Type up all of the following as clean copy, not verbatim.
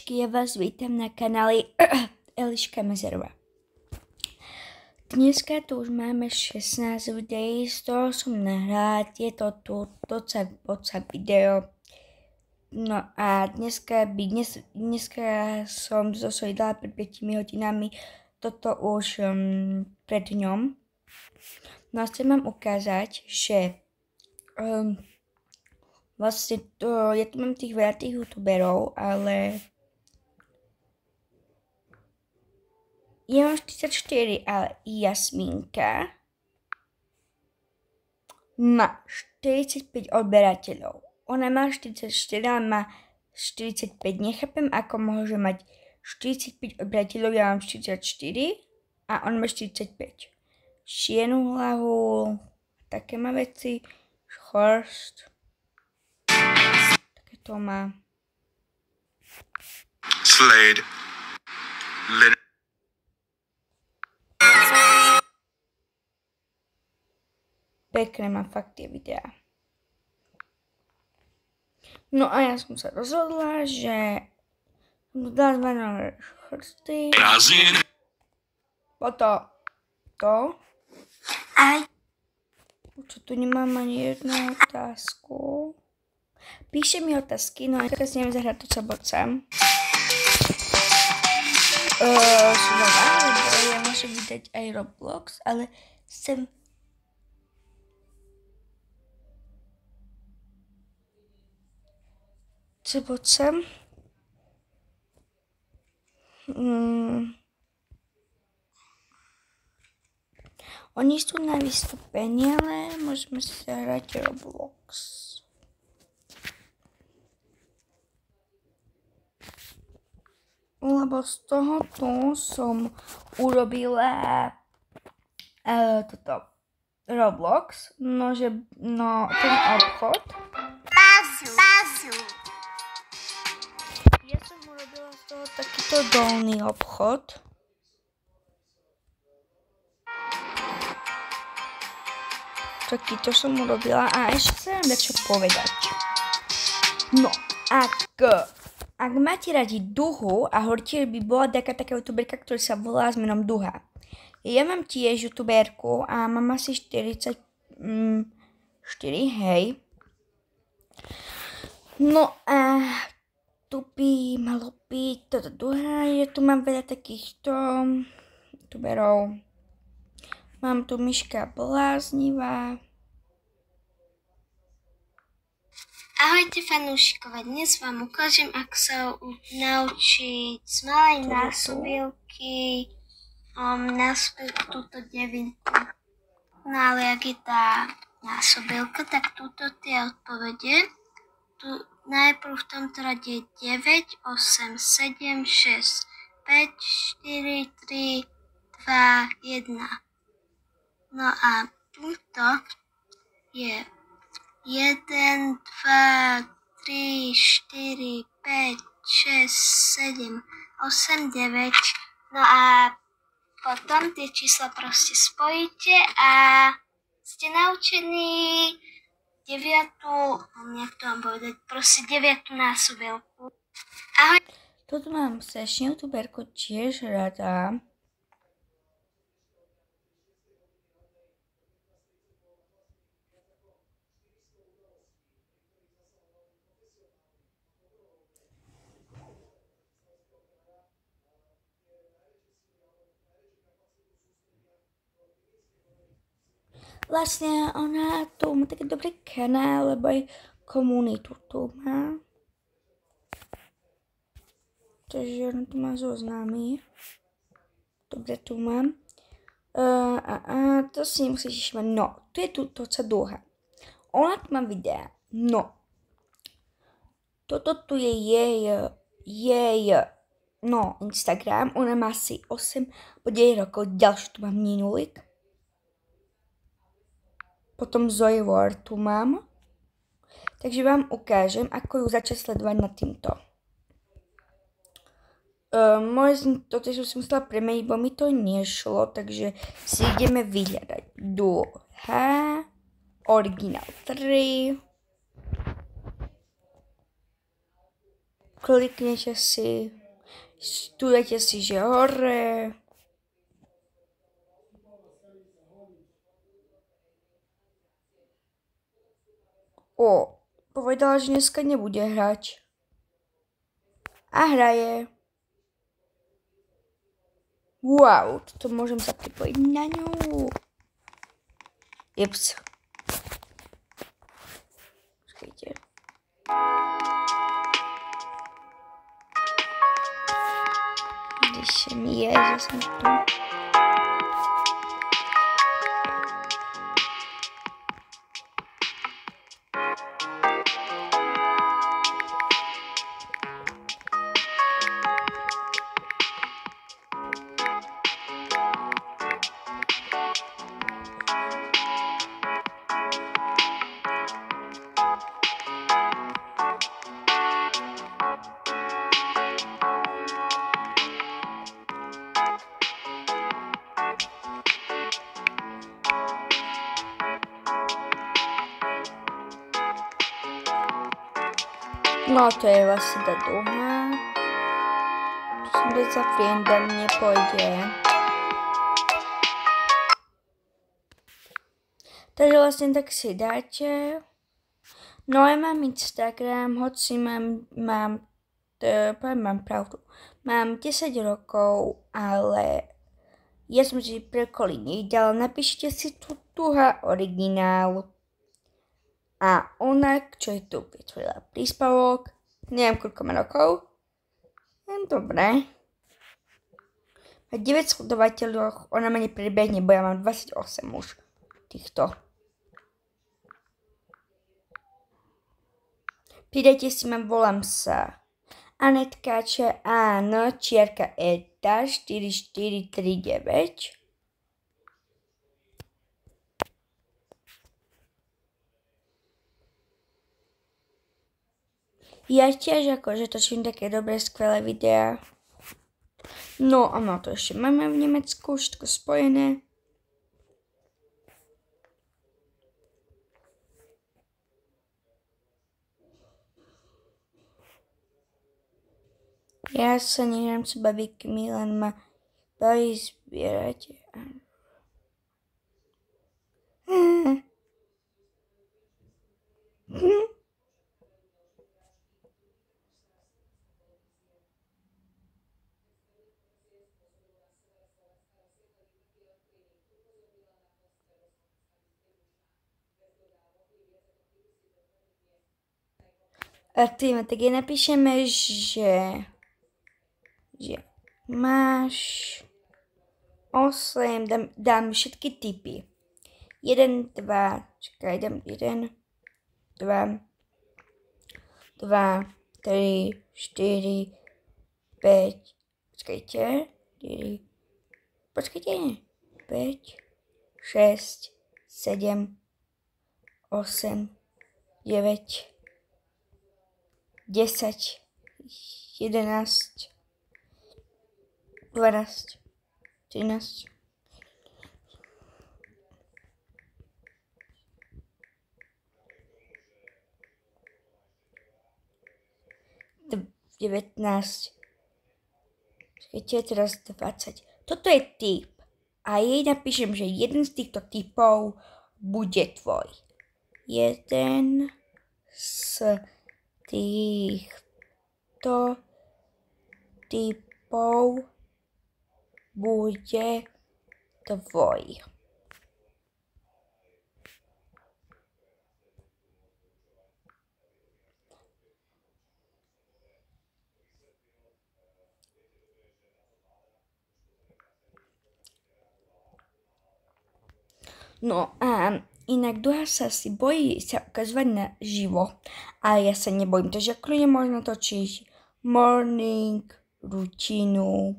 Ahojčky, ja vás vítam na kanáli Eliška Mezerová. Dneska tu už máme 16 videí, z toho som nahrala tieto tu WhatsApp video. No a dneska som dala pred 5 hodinami, toto už pred ňom. No a chcem vám ukázať, že vlastne ja tu mám tých veľa tých youtuberov, ale ja mám 44, ale Jasminka má 45 odberateľov. Ona má 44, ale má 45. Nechápem, ako môže mať 45 odberateľov, ja mám 44 a on má 45. Šienu hlavu, také má veci, chorst. To má. Slade. Pekné má fakt tie videá. No a ja som sa rozhodla, že som dala 2 nové chrsty. Potom to. Aj. Čo tu nemám ani jednu otázku. Píše mi otázky, no a teraz neviem zahrať to, co bocam. Znova, lebo ja môžem vydať aj Roblox, ale chcem... Co bocam? Oni sú na vystúpení, ale môžeme si zahrať Roblox. Lebo z toho tu som urobila toto Roblox, no ten obchod. Bazu. Ja som urobila z toho takýto dolný obchod. Takýto som urobila a ešte sa vám dá čo povedať. No, ak máte radi Duhu a hovoríte, by bola taká youtuberka, ktorá sa volá s menom Duha. Ja mám tiež youtuberku a mám asi 44, hej. No a tu by malo byť toto Duha, ja tu mám veľa takýchto youtuberov. Mám tu Miška Bláznivá. Ahojte fanúšikovia, dnes vám ukážem, ako sa naučiť z malej násobilky násobiť túto devinku. No ale ak je tá násobilka, tak túto tie odpovede. Tu najprv v tomto rade je 9, 8, 7, 6, 5, 4, 3, 2, 1. No a túto je 1, 2, 3, 4, 5, 6, 7, 8, 9. No a potom tie čísla proste spojíte a ste naučení 9, jak to mám povedať, proste 9 násobilku. Ahoj. Toto mám strašne youtuberku tiež rada. Vlastne ona tu má taký dobrý kanál, lebo aj komunitu tu má. Takže ona tu má zoznámy. Dobre, tu mám. To si nemusíš všimať. No, tu je to Duha. Ona tu má videa. No. Toto tu je jej Instagram. Ona má asi 8 po 9 rokov. Ďalšiu tu mám Ninulik. Potom Zoe Ward tu mám. Takže vám ukážem, ako ju začať sledovať na týmto. Toto som si musela premeniť, bo mi to nešlo, takže si ideme vyhľadať. Duha, originál 3, kliknete si, studujete si, že hore. Povedala, že dneska nebude hrať. A hraje. Wow, toto môžem sa pripojiť na ňu. Jeps. Počkajte. Když mi je, že som tu. No to je vlastne tá druhá. Tu som dať za frienda, mne pôjde. Takže vlastne tak si dáte. No ja mám Instagram, hoci mám pravdu. Mám 10 rokov, ale ja som si prekoly nedala. Napíšte si tu tuha originál. A ona, čo je tu vytvorila príspevok, neviem koľko má rokov. Dobre. A 9 sledovateľov, ona ma neprebehne, bo ja mám 28 už týchto. Pridajte si ma, volám sa Anetka, áno, čiarka ETA 4439. Ja tiež akože točím také dobré, skvelé videá. No a to ešte máme v Nemecku, všetko spojené. Ja sa neviem sa baviť, Milan ma baví zbierať. A tým, tak je napíšeme, že máš 8, dám všetky typy. 1, 2, čakaj, dám 1, 2, 3, 4, 5, počkajte, 5, 6, 7, 8, 9, 10, 11, 12, 13, 19, počkajte, teraz 20. Toto je typ. A jej napíšem, že jeden z týchto typov bude tvoj. Jeden z týchto typov bude tvoj. No a inak druhá sa asi bojí sa ukazovať na živo, ale ja sa nebojím, takže kľudne možno točiť morning, rutinu,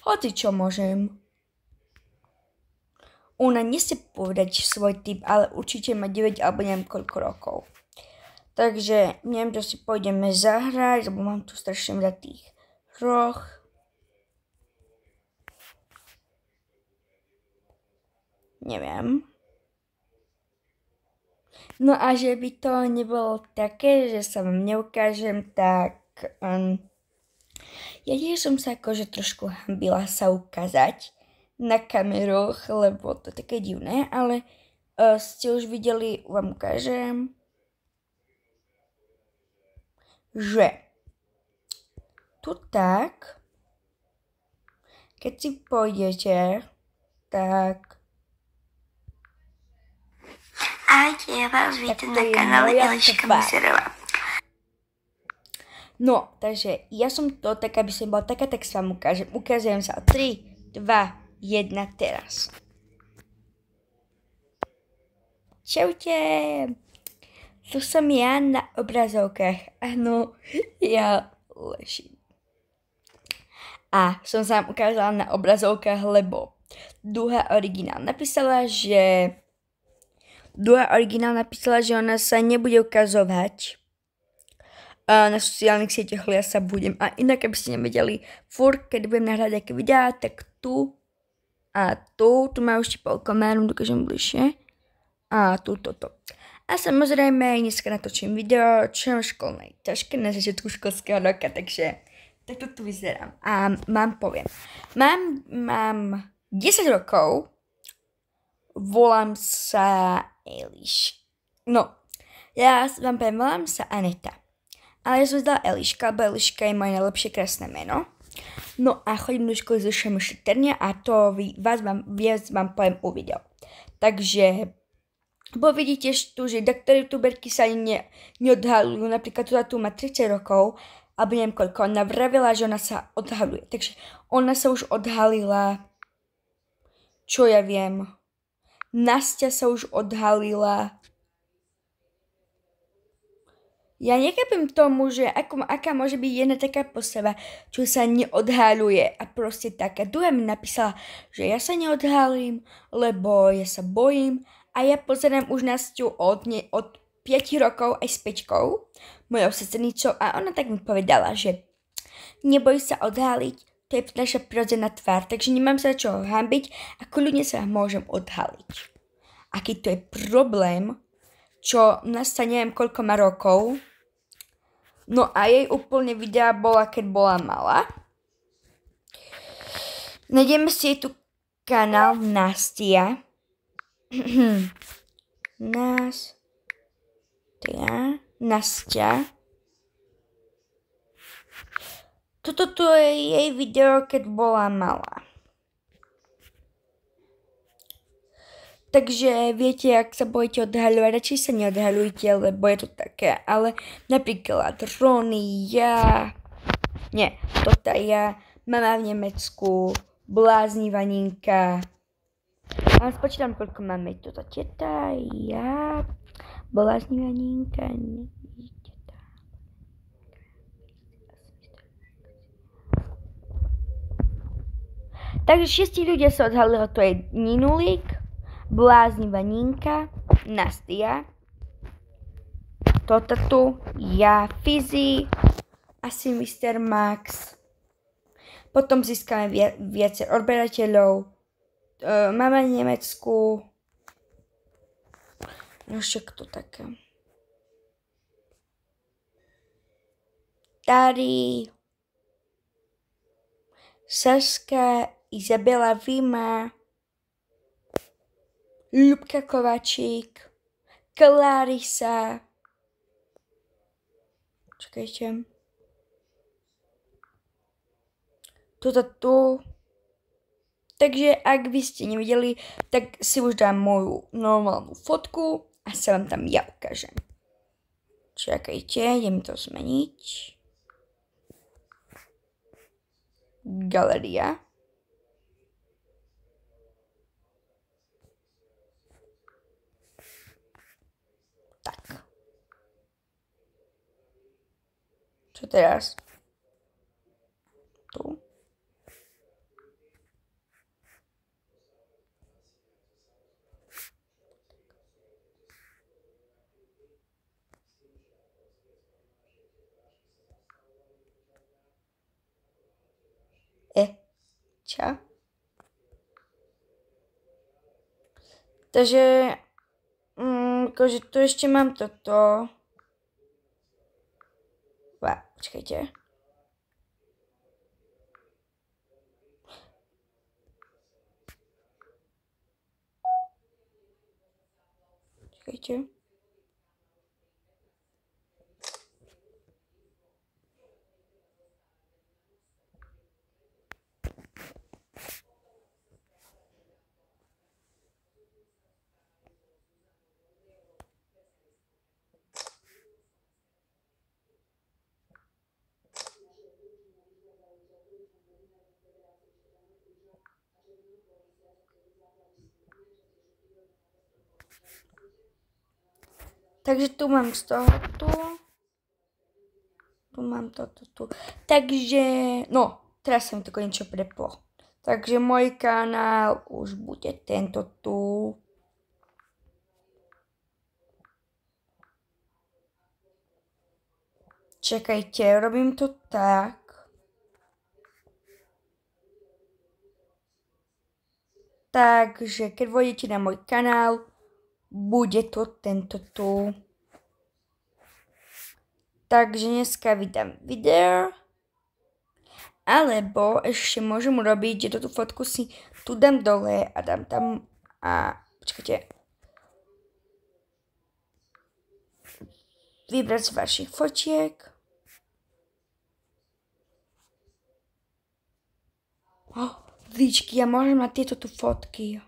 hoci čo môžem. Ona nechce povedať svoj typ, ale určite má 9 alebo neviem koľko rokov. Takže neviem, čo si pôjdeme zahrať, lebo mám tu strašne veľa tých roh. Neviem. No a že by to nebolo také, že sa vám neukážem, tak ja tiež som sa akože trošku hambila sa ukázať na kameroch, lebo to je také divné, ale ste už videli, vám ukážem, že tu tak, keď si pôjdete, tak... Ahojte, ja vás vítam na kanále Eliška Mizerová. No, takže ja som to, tak aby som bola taká, tak sa vám ukážem. Ukážem sa 3, 2, 1, teraz. Čaute! Tu som ja na obrazovkách. Áno, ja ležím. A som sa vám ukázala na obrazovkách, lebo druhá originál napísala, že ona sa nebude ukazovať na sociálnych sieťach, ale ja sa budem. A inak, aby ste nevedeli, furt, keď budem nahrať nejaké videá, tak tu a tu má ešte pol kameru, dokážem bližšie. A toto. A samozrejme, dneska natočím video, čo mám školnej taške na začiatku školského roka, takže takto tu vyzerám. A poviem, mám 10 rokov, volám sa Eliška. No, ja vám poviem, volám sa Aneta. Ale ja som zdala Eliška, lebo Eliška je moje najlepšie krásne meno. No a chodím do školy zo Šetrnia a to viac vám poviem u video. Takže, bo vidíte tu, že doktori youtuberky sa neodhalujú. Napríklad tu má 30 rokov, alebo neviem koľko, ona vravila, že ona sa odhaluje. Takže ona sa už odhalila, čo ja viem. Nastia sa už odhalila. Ja nechápem tomu, že aká môže byť jedna taká postava, čo sa neodhaluje a proste taká. Druhá mi napísala, že ja sa neodhalím, lebo ja sa bojím a ja pozerám už Nastiu od 5 rokov aj s Pečkou, mojou sestrnicou a ona tak mi povedala, že neboj sa odhaliť, to je naša prirodzená tvár, takže nemám sa čo hanbiť a kľudne sa môžem odhaliť. Aký to je problém, čo Nastia neviem koľko má rokov. No a jej úplne videa bola, keď bola malá. Nájdeme si jej tu kanál Nastia. Nastia. Toto tu je jej video, keď bola malá. Takže viete, ak sa bojíte odhaľovať, radšej sa neodhaľujte, lebo je to také. Ale napríklad Rony, mama v Nemecku, Bláznivá Ninka. A spočítam, koľko máme. Toto teta, ja, Bláznivá Ninka, teta. Takže 6 ľudia sa odhalili, to je Ninulík, Bláznivá Ninka, Nastia, toto tu, ja, Fizi, asi Mr. Max. Potom získame viacej odberateľov. Mama v Nemecku. No však to také. Tady. Saska, Izabela Vima. Ľubka Kovačík, Klárisa, čakajte, toto tu. Takže ak by ste nevideli, tak si už dám moju normálnu fotku a sa vám tam ja ukážem. Čakajte, idem to zmeniť. Galeria. Tak. Čo teraz? Tu. Čo? Takže akože tu ešte mám toto. Počkajte. Počkajte. Takže tu mám z toho tu. Tu mám toto tu. Takže, no, teraz sa mi to konečne preplo. Takže môj kanál už bude tento tu. Čakajte, robím to tak. Takže, keď vôjdete na môj kanál, bude to tento tu. Takže dneska vydám video. Alebo ešte môžem urobiť, že túto fotku si tu dám dole a dám tam a počkajte. Vybrať z vašich fotiek. Víčky, ja môžem mať tieto tu fotky.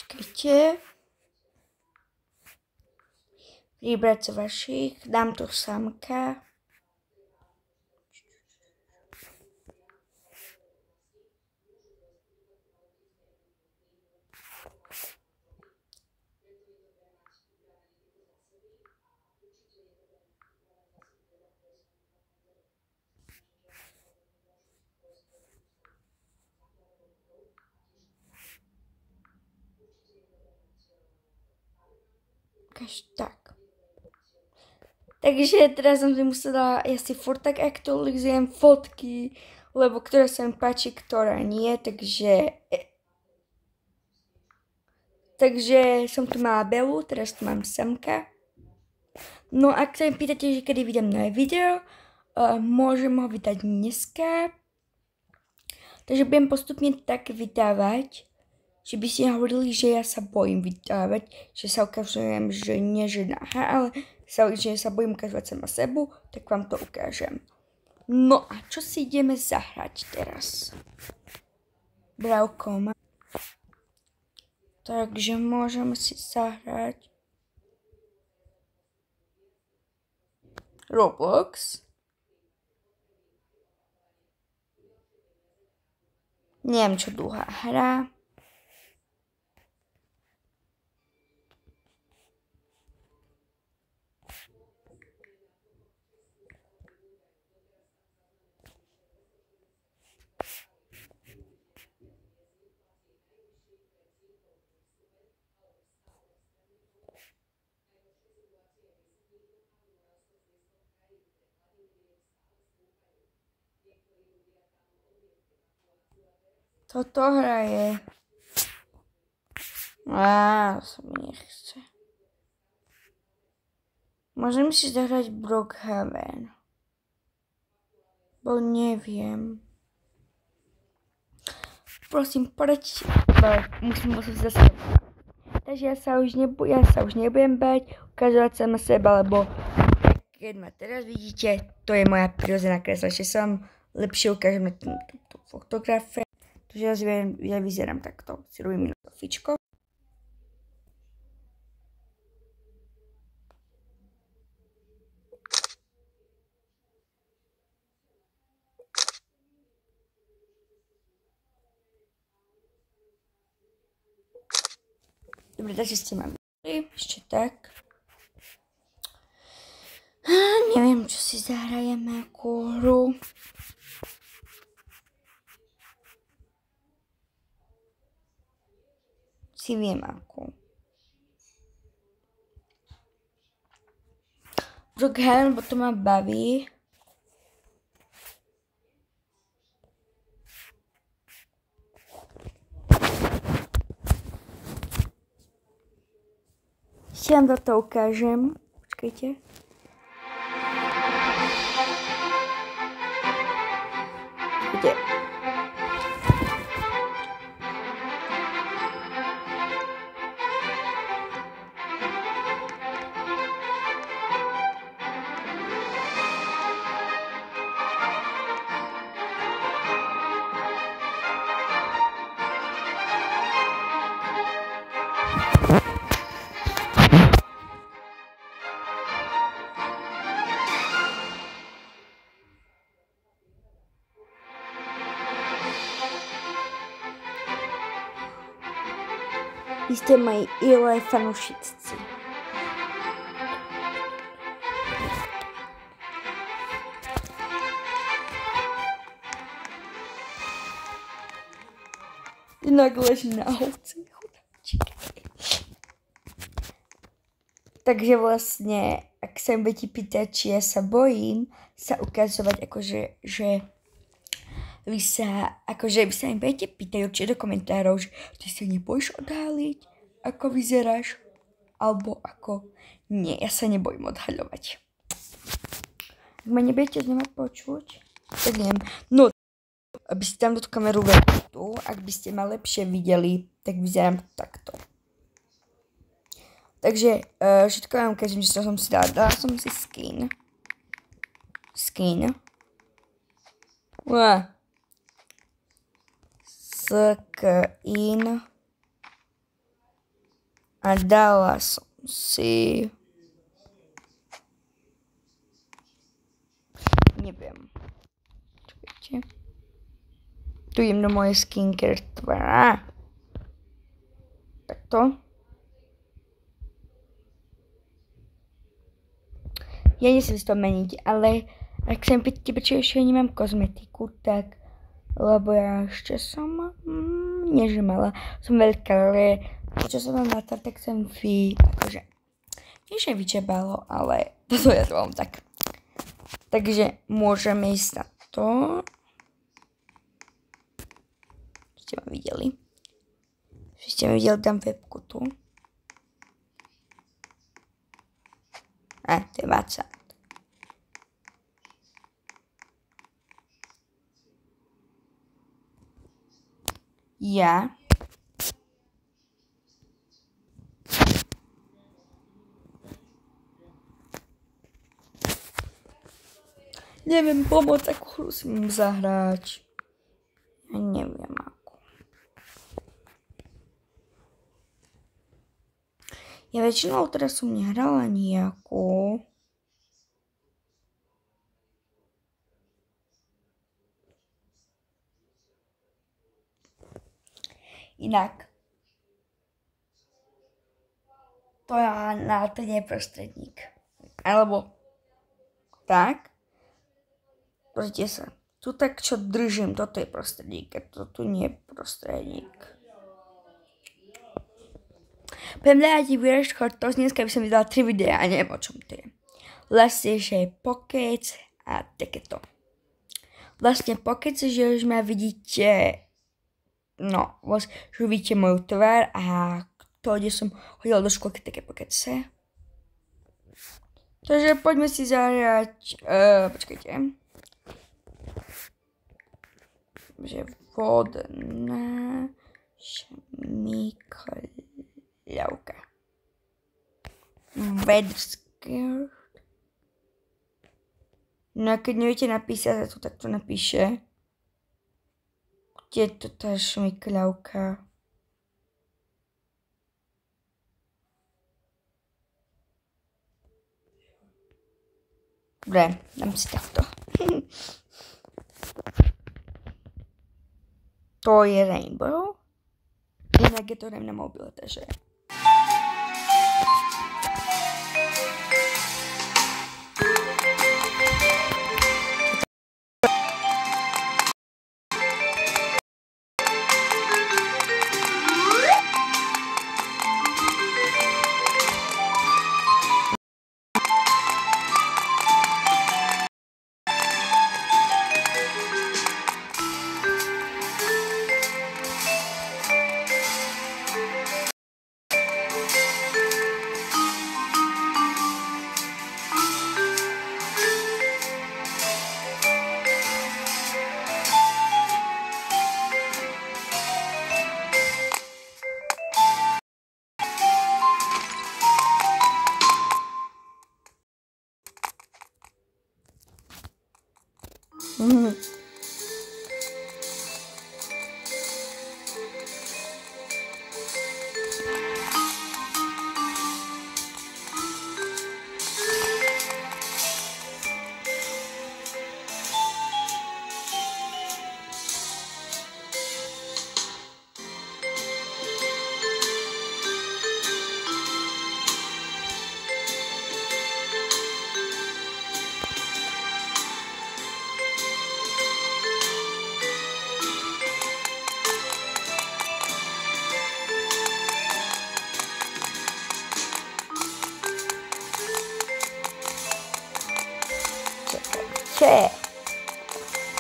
Čakajte. Vybrať z vašich, dám to samka. Tak. Takže teraz som si musela, ja si furt tak aktualizujem fotky, lebo ktorá sa mi páči, ktorá nie, takže som tu mala Belu, teraz tu mám Samka. No ak sa mi pýtate, že kedy vydám nové video, môžem ho vydať dneska. Takže budem postupne tak vydávať, že by si hovorili, že ja sa bojím vydávať, že sa ukazujem, že nie že nahá, ale že sa bojím ukazovať sama sebu, tak vám to ukážem. No a čo si ideme zahrať teraz? Bravko má. Takže môžeme si zahrať Roblox. Neviem, čo dlhá hra. Toto hraje. To mi nechce. Môžem si zahrať Brookhaven. Bo neviem. Prosím, poraďte. Musím zase. Takže ja sa už nebudem bať ukazovať sama seba, lebo keď ma teraz vidíte, to je moja prirodzená kresla, že som lepšie ukážem na túto fotografie. Takže ja vyzerám takto. Si robím na fičko. Dobre, takže ste ma videli. Ešte tak. Neviem, čo si zahrajeme, akú hru. si viem akú. Brookhaven, bo to ma baví. Ešte vám toto ukážem. Počkajte. Počkajte. Vy ste moji ilé fanúšici. Inak leží na holci, chudáčik. Takže vlastne, ak sa budete pýtať, či ja sa bojím sa ukazovať, akože, že vy sa mi budete pýtať určite do komentárov, že ty sa nebojíš odhaliť, ako vyzeráš, alebo ako... Nie, ja sa nebojím odhaľovať. Ak ma nebudete znova počuť, tak neviem. No, aby ste tam do kameru vedeli tu, ak by ste ma lepšie videli, tak vyzerám takto. Takže všetko vám ukážem, že som si dala som si skin. Skin. Skin. A dala som si... Neviem. Čakajte. Tu idem do mojej skincare tvara. Takto. Ja nesem si to meniť, ale ak sa mi pýtate, prečo ešte nemám kozmetiku, tak lebo ja ešte som, nie že malá, som veľká, ale čo som mám na to, tak som akože, nie že vyčebalo, ale toto ja to mám tak. Takže môžeme ísť na to. Ste ma videli? Ste ma videli tam webku tu. To je WhatsApp. Ja neviem pomôcť, akú hru si mám zahrať. Ja neviem akú. Ja väčšinou teraz som nehrala nejakú. Inak. To to nie je prostredník. Alebo tak. Pozrite sa. Tu tak, čo držím, toto je prostredník. A to tu nie je prostredník. Poviem dať vieš, to dneska by som vydala 3 videá a neviem, o čom to je. Vlastne, že je pokec a takéto. Vlastne pokec, že už ma vidíte, no, vlastne, že vidíte moju tvár a to, kde som chodila do školky, také pokece. Takže poďme si zahrať, počkajte. Že vodná šmikľavka. Weather. No a keď neviete napísať, tak to napíše. Kde je to tá šmikľavka? Dobre, dám si takto. To je Rainbow. Inak je to na mobile, takže...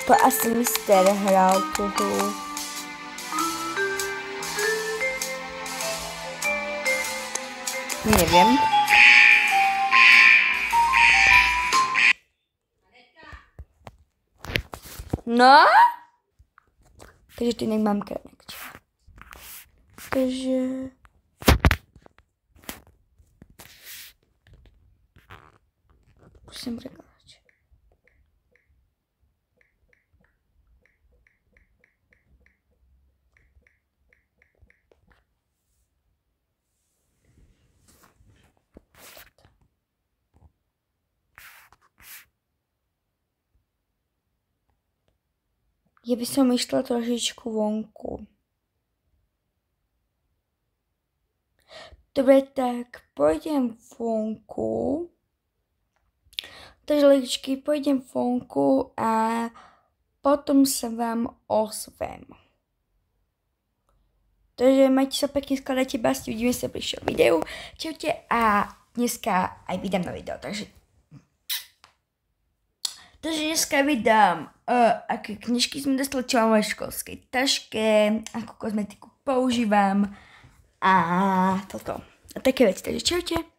To asi Mister hral tú hru. Neviem. No? Takže tu inak mám kremekč. Takže... Musím prekladať. Ja by som išla trošičku vonku. Dobre, tak pôjdem vonku. Takže ledičky, pôjdem vonku a potom sa vám ozvem. Takže majte sa pekne, skladajte básni, vidíme sa pri ďalšom videu. Čaute a dneska aj vydám na video, takže dneska vydám, aké knižky sme dostali, čo mám v školskej taške, akú kozmetiku používam a toto. A také veci, takže čaute.